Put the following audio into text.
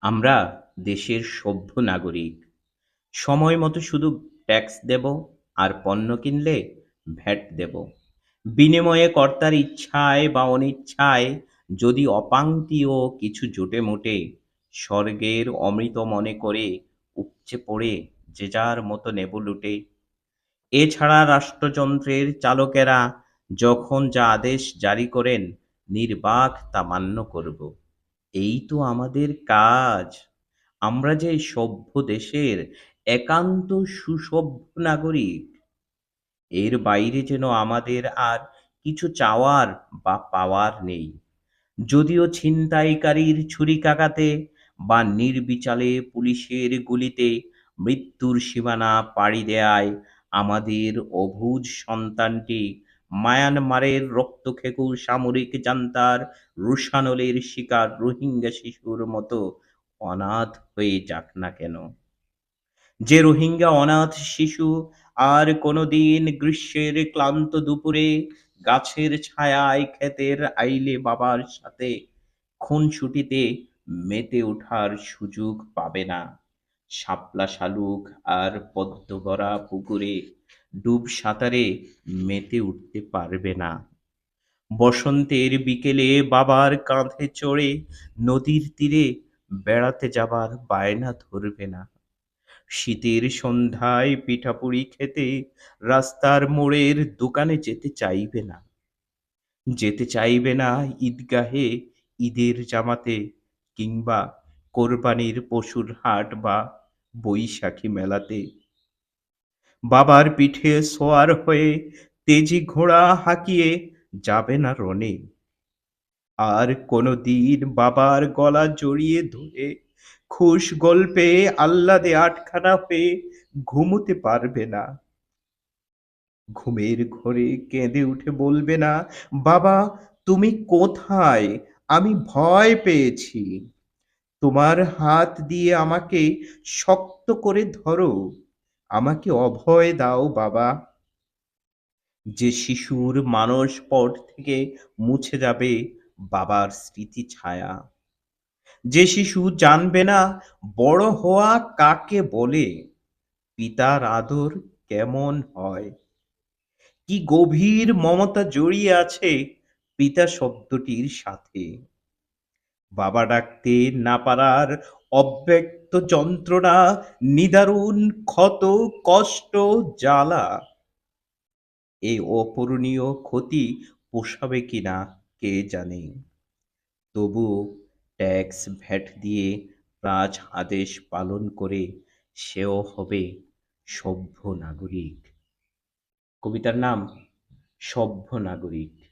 আমরা দেশের সভ্য নাগরিক। সময় মতো শুধু ট্যাক্স দেব আর পণ্য কিনলে ভ্যাট দেব। বিনিময়ে কর্তার ইচ্ছায় বা অনিচ্ছায় যদি অপাংক্তীয় কিছু জোটে মোটে স্বর্গের অমৃত মনে করে উপচে পড়ে যে যার মতো নেব লুটে। এছাড়া রাষ্ট্রযন্ত্রের চালকেরা যখন যা আদেশ জারি করেন নির্বাক তা মান্য করব। এই তো আমাদের কাজ। আমরা যে এই সভ্য দেশের একান্ত সুসভ্য নাগরিক। এর বাইরে যেন আমাদের আর কিছু চাওয়ার বা পাওয়ার নেই। যদিও ছিনতাইকারীর ছুরিকাঘাতে বা নির্বিচারে পুলিশের গুলিতে মৃত্যুর সীমানা পাড়ি দেয়ায় আমাদের অবুঝ সন্তানটি মায়ানমারের রক্তখেকো সামরিক জান্তার রোষানলের শিকার রোহিঙ্গা শিশুর মতো অনাথ হয়ে যাক না কেন। যে রোহিঙ্গা অনাথ শিশু আর কোনোদিন গ্রীষ্মের ক্লান্ত দুপুরে গাছের ছায়ায় ক্ষেতের আইলে বাবার সাথে খুনসুটিতে মেতে ওঠার সুযোগ পাবে না। শাপলা শালুক আর পদ্ম ভরা পুকুরে ডুব সাঁতারে মেতে উঠতে পারবে না। বসন্তের বিকেলে বাবার কাঁধে চড়ে নদীর তীরে বেড়াতে যাবার বায়না ধরবে না। শীতের সন্ধ্যায় পিঠাপুরি খেতে রাস্তার মোড়ের দোকানে যেতে চাইবে না। যেতে চাইবে না ঈদগাহে ঈদের জামাতে, কিংবা কোরবানির পশুর হাট বা বৈশাখী মেলাতে। বাবার পিঠে সোয়ার হয়ে তেজি ঘোড়া হাঁকিয়ে যাবে না রণে। আর কোনোদিন বাবার গলা জড়িয়ে ধরে খুশ গল্পে আহ্লাদে আটখানা হয়ে ঘুমোতে পারবে না। ঘুমের ঘোরে কেঁদে উঠে বলবে না, বাবা তুমি কোথায়, আমি ভয় পেয়েছি। তোমার হাত দিয়ে আমাকে শক্ত করে ধরো, আমাকে অভয় দাও বাবা। যে শিশুর মানসপট থেকে মুছে যাবে বাবার স্মৃতি ছায়া। যে শিশু জানবে না বড় হওয়া কাকে বলে, পিতার আদর কেমন হয়, কি গভীর মমতা জড়িয়ে আছে পিতা শব্দটির সাথে। বাবা ডাকতে না পারার অব্যক্ত যন্ত্রণা, নিদারুণ ক্ষত, কষ্ট, জ্বালা, এই অপূরণীয় ক্ষতি পোষাবে কিনা কে জানে। তবু ট্যাক্স ভ্যাট দিয়ে রাজ আদেশ পালন করে সেও হবে সভ্য নাগরিক। কবিতার নাম সভ্য নাগরিক।